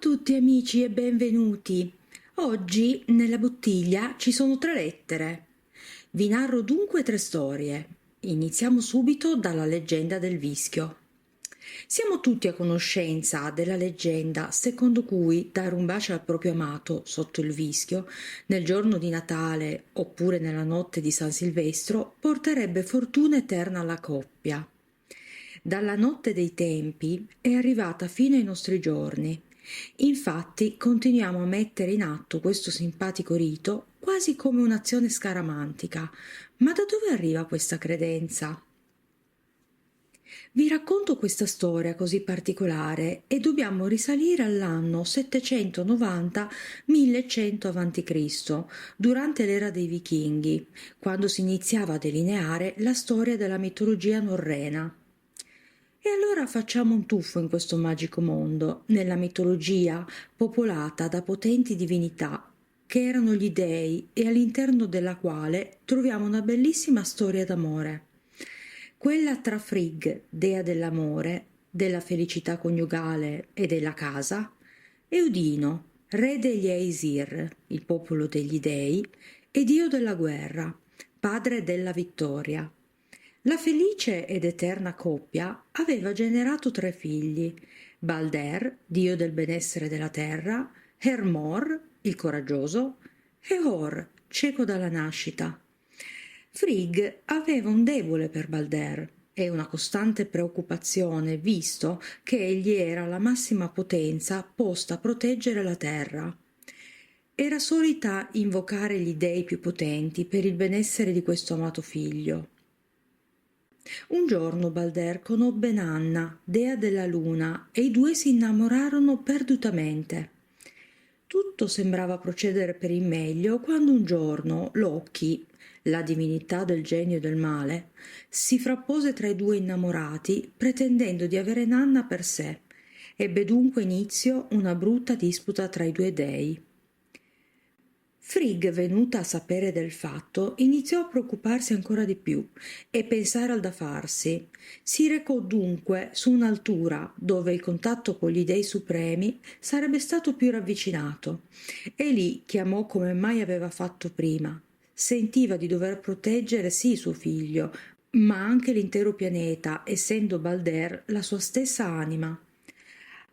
tutti amici e benvenuti. Oggi nella bottiglia ci sono 3 lettere. Vi narro dunque 3 storie. Iniziamo subito dalla leggenda del vischio. Siamo tutti a conoscenza della leggenda secondo cui dare un bacio al proprio amato sotto il vischio nel giorno di Natale oppure nella notte di San Silvestro porterebbe fortuna eterna alla coppia. Dalla notte dei tempi è arrivata fino ai nostri giorni. Infatti continuiamo a mettere in atto questo simpatico rito quasi come un'azione scaramantica. Ma da dove arriva questa credenza? Vi racconto questa storia così particolare e dobbiamo risalire all'anno 790-1100 a.C., durante l'era dei Vichinghi, quando si iniziava a delineare la storia della mitologia norrena. E allora facciamo un tuffo in questo magico mondo, nella mitologia popolata da potenti divinità, che erano gli dei e all'interno della quale troviamo una bellissima storia d'amore. Quella tra Frigg, dea dell'amore, della felicità coniugale e della casa, e Odino, re degli Aesir, il popolo degli dei, e dio della guerra, padre della vittoria. La felice ed eterna coppia aveva generato 3 figli: Balder, dio del benessere della terra, Hermor, il coraggioso, e Hor, cieco dalla nascita. Frigg aveva un debole per Balder e una costante preoccupazione, visto che egli era la massima potenza posta a proteggere la terra. Era solita invocare gli dei più potenti per il benessere di questo amato figlio. Un giorno Balder conobbe Nanna, dea della luna, e i due si innamorarono perdutamente. Tutto sembrava procedere per il meglio quando un giorno Loki, la divinità del genio e del male, si frappose tra i due innamorati pretendendo di avere Nanna per sé. Ebbe dunque inizio una brutta disputa tra i due dei. Frigg, venuta a sapere del fatto, iniziò a preoccuparsi ancora di più e pensare al da farsi. Si recò dunque su un'altura dove il contatto con gli dei supremi sarebbe stato più ravvicinato e lì chiamò come mai aveva fatto prima. Sentiva di dover proteggere sì suo figlio, ma anche l'intero pianeta, essendo Balder la sua stessa anima.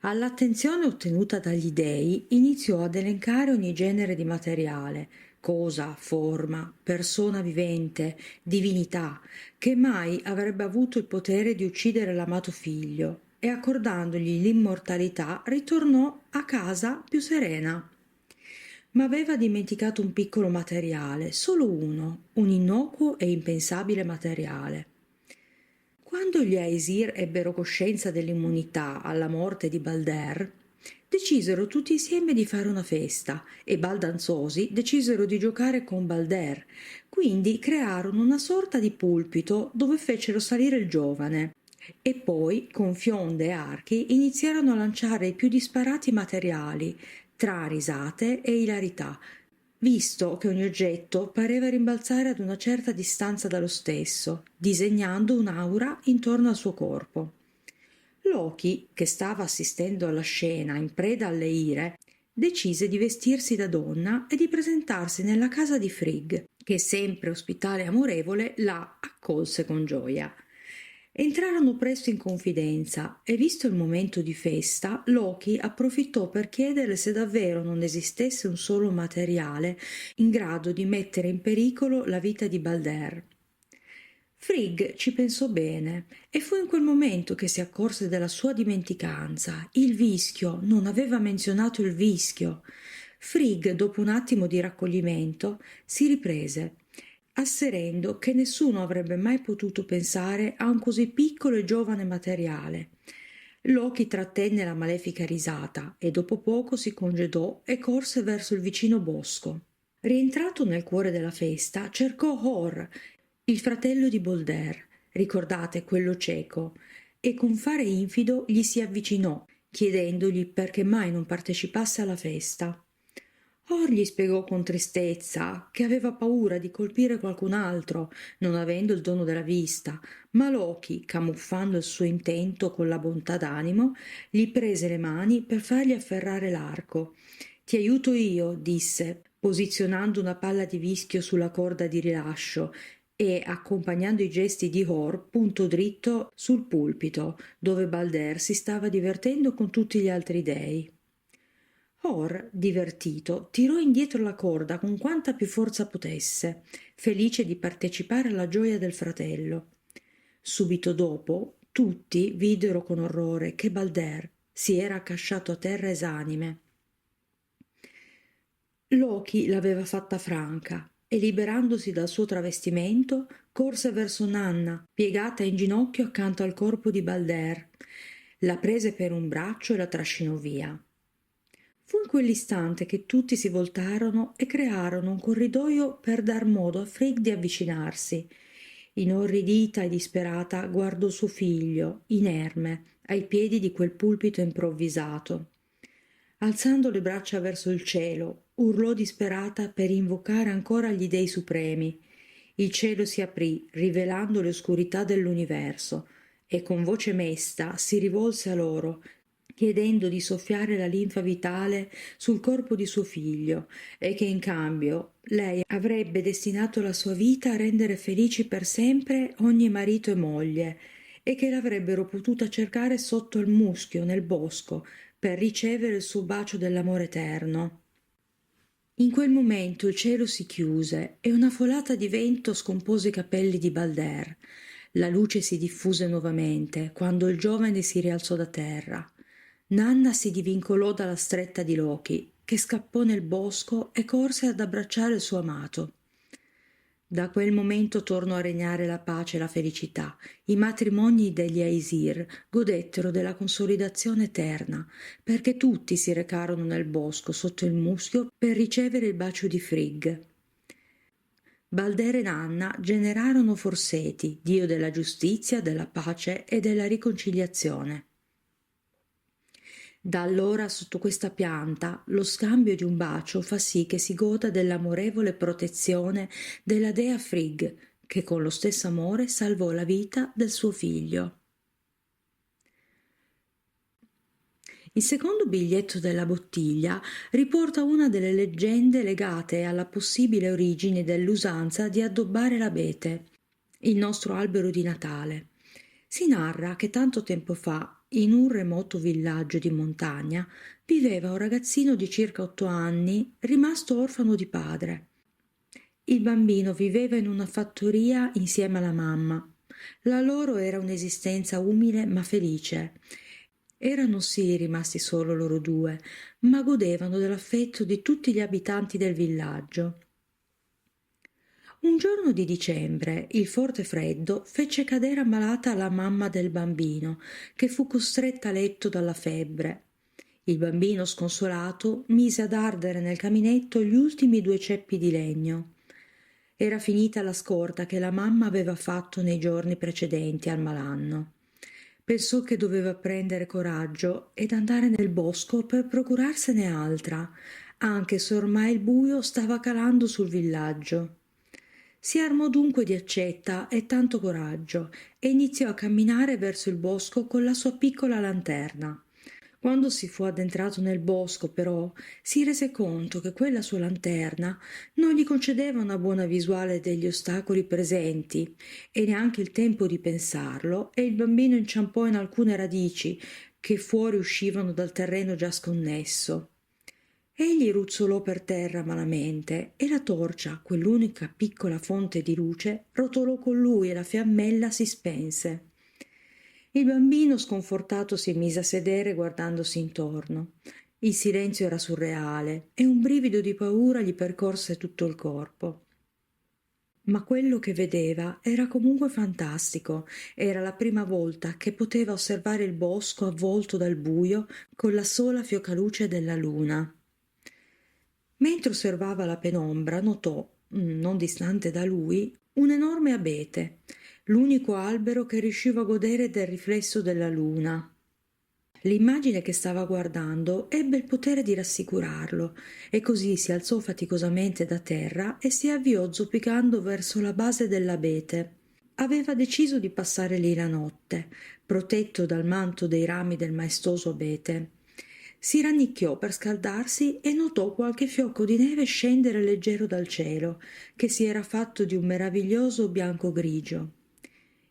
All'attenzione ottenuta dagli dei iniziò ad elencare ogni genere di materiale, cosa, forma, persona vivente, divinità, che mai avrebbe avuto il potere di uccidere l'amato figlio, e accordandogli l'immortalità ritornò a casa più serena. Ma aveva dimenticato un piccolo materiale, solo uno, un innocuo e impensabile materiale. Quando gli Aesir ebbero coscienza dell'immunità alla morte di Balder, decisero tutti insieme di fare una festa e baldanzosi decisero di giocare con Balder, quindi crearono una sorta di pulpito dove fecero salire il giovane e poi, con fionde e archi, iniziarono a lanciare i più disparati materiali, tra risate e ilarità, visto che ogni oggetto pareva rimbalzare ad una certa distanza dallo stesso, disegnando un'aura intorno al suo corpo. Loki, che stava assistendo alla scena in preda alle ire, decise di vestirsi da donna e di presentarsi nella casa di Frigg, che, sempre ospitale e amorevole, la accolse con gioia. Entrarono presto in confidenza e, visto il momento di festa, Loki approfittò per chiedere se davvero non esistesse un solo materiale in grado di mettere in pericolo la vita di Balder. Frigg ci pensò bene e fu in quel momento che si accorse della sua dimenticanza. Il vischio, non aveva menzionato il vischio. Frigg, dopo un attimo di raccoglimento, si riprese, asserendo che nessuno avrebbe mai potuto pensare a un così piccolo e giovane materiale. Loki trattenne la malefica risata e dopo poco si congedò e corse verso il vicino bosco. Rientrato nel cuore della festa, cercò Hor, il fratello di Balder, ricordate quello cieco, e con fare infido gli si avvicinò, chiedendogli perché mai non partecipasse alla festa. Or gli spiegò con tristezza che aveva paura di colpire qualcun altro, non avendo il dono della vista, ma Loki, camuffando il suo intento con la bontà d'animo, gli prese le mani per fargli afferrare l'arco. Ti aiuto io, disse, posizionando una palla di vischio sulla corda di rilascio e, accompagnando i gesti di Hor, puntò dritto sul pulpito, dove Balder si stava divertendo con tutti gli altri dei. Or, divertito, tirò indietro la corda con quanta più forza potesse, felice di partecipare alla gioia del fratello. Subito dopo, tutti videro con orrore che Balder si era accasciato a terra esanime. Loki l'aveva fatta franca e, liberandosi dal suo travestimento, corse verso Nanna, piegata in ginocchio accanto al corpo di Balder. La prese per un braccio e la trascinò via. Fu in quell'istante che tutti si voltarono e crearono un corridoio per dar modo a Frigg di avvicinarsi. Inorridita e disperata guardò suo figlio, inerme, ai piedi di quel pulpito improvvisato. Alzando le braccia verso il cielo, urlò disperata per invocare ancora gli dei supremi. Il cielo si aprì, rivelando le oscurità dell'universo, e con voce mesta si rivolse a loro, chiedendo di soffiare la linfa vitale sul corpo di suo figlio e che in cambio lei avrebbe destinato la sua vita a rendere felici per sempre ogni marito e moglie e che l'avrebbero potuta cercare sotto il muschio nel bosco per ricevere il suo bacio dell'amore eterno. In quel momento il cielo si chiuse e una folata di vento scompose i capelli di Balder. La luce si diffuse nuovamente quando il giovane si rialzò da terra. Nanna si divincolò dalla stretta di Loki, che scappò nel bosco e corse ad abbracciare il suo amato. Da quel momento tornò a regnare la pace e la felicità. I matrimoni degli Aesir godettero della consolidazione eterna, perché tutti si recarono nel bosco sotto il muschio per ricevere il bacio di Frigg. Balder e Nanna generarono Forseti, dio della giustizia, della pace e della riconciliazione. Da allora sotto questa pianta lo scambio di un bacio fa sì che si goda dell'amorevole protezione della dea Frigg, che con lo stesso amore salvò la vita del suo figlio. Il secondo biglietto della bottiglia riporta una delle leggende legate alla possibile origine dell'usanza di addobbare l'abete, il nostro albero di Natale. Si narra che tanto tempo fa, in un remoto villaggio di montagna, viveva un ragazzino di circa 8 anni, rimasto orfano di padre. Il bambino viveva in una fattoria insieme alla mamma. La loro era un'esistenza umile ma felice. Erano sì rimasti solo loro due, ma godevano dell'affetto di tutti gli abitanti del villaggio. Un giorno di dicembre il forte freddo fece cadere ammalata la mamma del bambino, che fu costretta a letto dalla febbre. Il bambino, sconsolato, mise ad ardere nel caminetto gli ultimi 2 ceppi di legno. Era finita la scorta che la mamma aveva fatto nei giorni precedenti al malanno. Pensò che doveva prendere coraggio ed andare nel bosco per procurarsene altra, anche se ormai il buio stava calando sul villaggio. Si armò dunque di accetta e tanto coraggio e iniziò a camminare verso il bosco con la sua piccola lanterna. Quando si fu addentrato nel bosco, però, si rese conto che quella sua lanterna non gli concedeva una buona visuale degli ostacoli presenti e neanche il tempo di pensarlo, e il bambino inciampò in alcune radici che fuori uscivano dal terreno già sconnesso. Egli ruzzolò per terra malamente e la torcia, quell'unica piccola fonte di luce, rotolò con lui e la fiammella si spense. Il bambino sconfortato si mise a sedere guardandosi intorno. Il silenzio era surreale e un brivido di paura gli percorse tutto il corpo. Ma quello che vedeva era comunque fantastico. Era la prima volta che poteva osservare il bosco avvolto dal buio con la sola fiocaluce della luna. Mentre osservava la penombra, notò, non distante da lui, un enorme abete, l'unico albero che riusciva a godere del riflesso della luna. L'immagine che stava guardando ebbe il potere di rassicurarlo, e così si alzò faticosamente da terra e si avviò zoppicando verso la base dell'abete. Aveva deciso di passare lì la notte, protetto dal manto dei rami del maestoso abete. Si rannicchiò per scaldarsi e notò qualche fiocco di neve scendere leggero dal cielo, che si era fatto di un meraviglioso bianco grigio.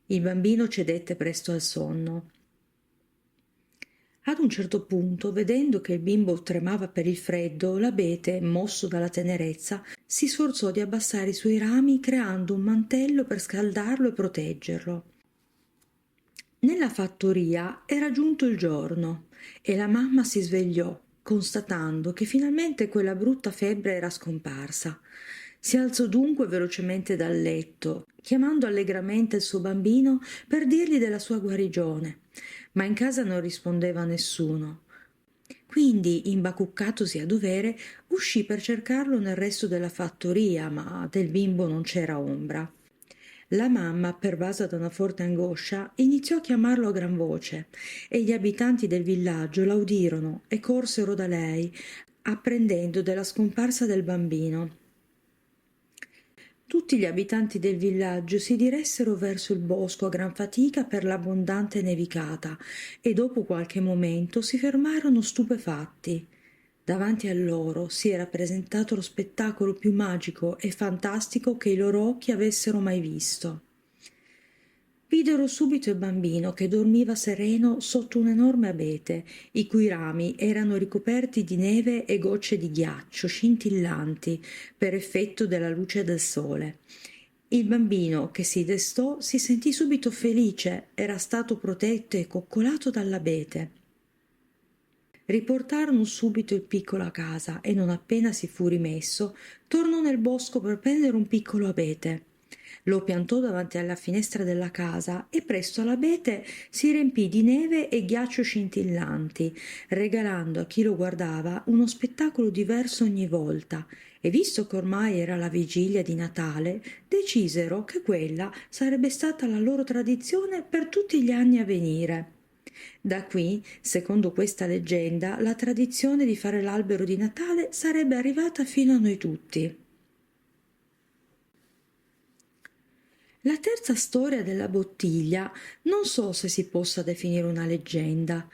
Il bambino cedette presto al sonno. Ad un certo punto, vedendo che il bimbo tremava per il freddo, l'abete, mosso dalla tenerezza, si sforzò di abbassare i suoi rami creando un mantello per scaldarlo e proteggerlo. Nella fattoria era giunto il giorno e la mamma si svegliò, constatando che finalmente quella brutta febbre era scomparsa. Si alzò dunque velocemente dal letto, chiamando allegramente il suo bambino per dirgli della sua guarigione, ma in casa non rispondeva nessuno. Quindi, imbacuccatosi a dovere, uscì per cercarlo nel resto della fattoria, ma del bimbo non c'era ombra. La mamma, pervasa da una forte angoscia, iniziò a chiamarlo a gran voce e gli abitanti del villaggio la udirono e corsero da lei, apprendendo della scomparsa del bambino. Tutti gli abitanti del villaggio si diressero verso il bosco a gran fatica per l'abbondante nevicata e dopo qualche momento si fermarono stupefatti. Davanti a loro si era presentato lo spettacolo più magico e fantastico che i loro occhi avessero mai visto. Videro subito il bambino che dormiva sereno sotto un enorme abete, i cui rami erano ricoperti di neve e gocce di ghiaccio scintillanti per effetto della luce del sole. Il bambino, che si destò, si sentì subito felice, era stato protetto e coccolato dall'abete. Riportarono subito il piccolo a casa e non appena si fu rimesso, tornò nel bosco per prendere un piccolo abete. Lo piantò davanti alla finestra della casa e presto l'abete si riempì di neve e ghiaccio scintillanti, regalando a chi lo guardava uno spettacolo diverso ogni volta, e visto che ormai era la vigilia di Natale, decisero che quella sarebbe stata la loro tradizione per tutti gli anni a venire. Da qui, secondo questa leggenda, la tradizione di fare l'albero di Natale sarebbe arrivata fino a noi tutti. La terza storia della bottiglia non so se si possa definire una leggenda,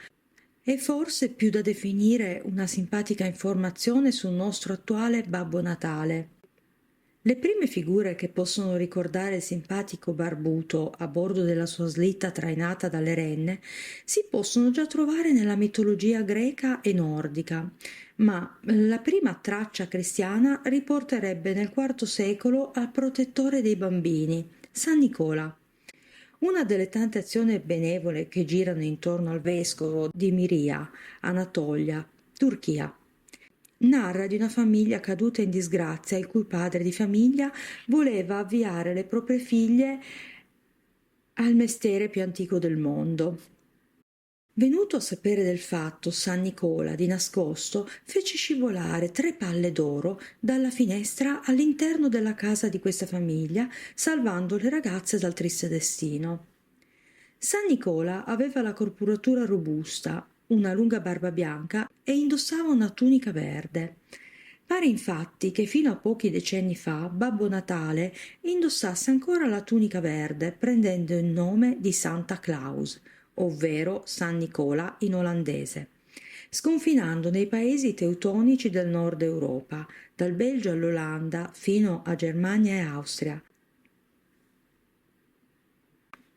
è forse più da definire una simpatica informazione sul nostro attuale Babbo Natale. Le prime figure che possono ricordare il simpatico barbuto a bordo della sua slitta trainata dalle renne si possono già trovare nella mitologia greca e nordica, ma la prima traccia cristiana riporterebbe nel IV secolo al protettore dei bambini, San Nicola. Una delle tante azioni benevole che girano intorno al vescovo di Miria, Anatolia, Turchia. Narra di una famiglia caduta in disgrazia, il cui padre di famiglia voleva avviare le proprie figlie al mestiere più antico del mondo. Venuto a sapere del fatto, San Nicola, di nascosto, fece scivolare 3 palle d'oro dalla finestra all'interno della casa di questa famiglia, salvando le ragazze dal triste destino. San Nicola aveva la corporatura robusta, una lunga barba bianca e indossava una tunica verde. Pare infatti che fino a pochi decenni fa Babbo Natale indossasse ancora la tunica verde, prendendo il nome di Santa Claus, ovvero San Nicola in olandese, sconfinando nei paesi teutonici del nord Europa, dal Belgio all'Olanda fino a Germania e Austria.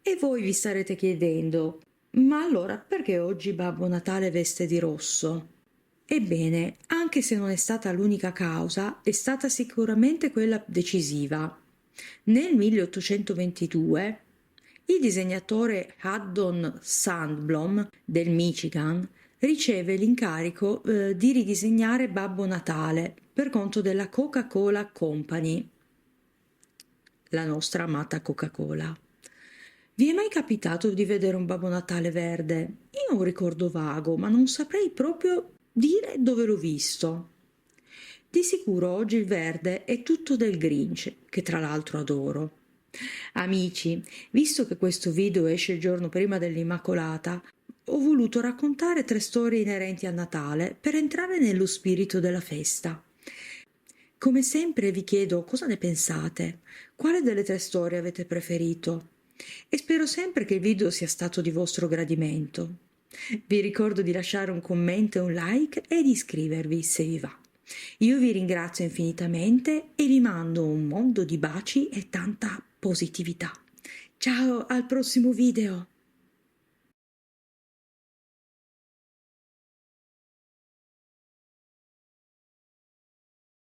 E voi vi starete chiedendo, ma allora perché oggi Babbo Natale veste di rosso? Ebbene, anche se non è stata l'unica causa, è stata sicuramente quella decisiva. Nel 1822 il disegnatore Haddon Sandblom del Michigan riceve l'incarico di ridisegnare Babbo Natale per conto della Coca-Cola Company, la nostra amata Coca-Cola. Vi è mai capitato di vedere un Babbo Natale verde? Io ho un ricordo vago, ma non saprei proprio dire dove l'ho visto. Di sicuro oggi il verde è tutto del Grinch, che tra l'altro adoro. Amici, visto che questo video esce il giorno prima dell'Immacolata, ho voluto raccontare 3 storie inerenti al Natale per entrare nello spirito della festa. Come sempre vi chiedo cosa ne pensate, quale delle 3 storie avete preferito e spero sempre che il video sia stato di vostro gradimento. Vi ricordo di lasciare un commento e un like e di iscrivervi se vi va. Io vi ringrazio infinitamente e vi mando un mondo di baci e tanta positività. Ciao, al prossimo video!